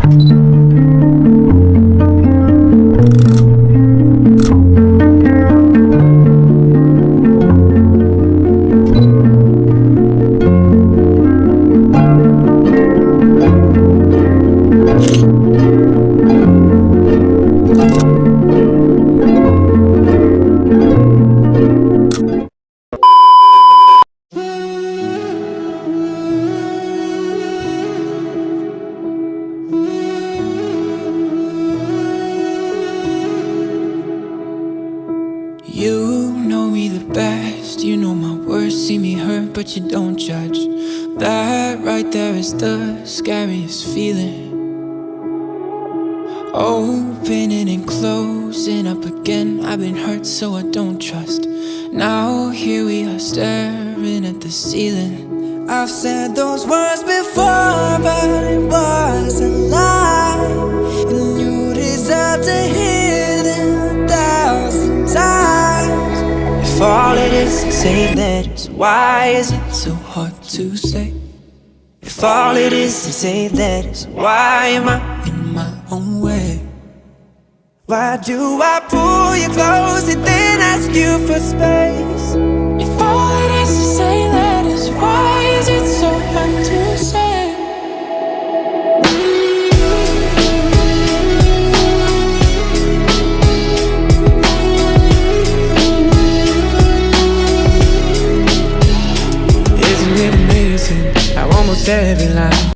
You know me the best, you know my worst, see me hurt but you don't judge. That right there is the scariest feeling. Opening and closing up again, I've been hurt so I don't trust. Now here we are staring at the ceiling. I've said those words before, but it was a lie. And you deserve to hear them 1,000 times. If all it is to say that is, why is it so hard to say? If all it is to say that is, why am I in my own way? Why do I pull you close and then ask you for space? If all it is to say that is, why is it so hard to say? Isn't it amazing how almost every line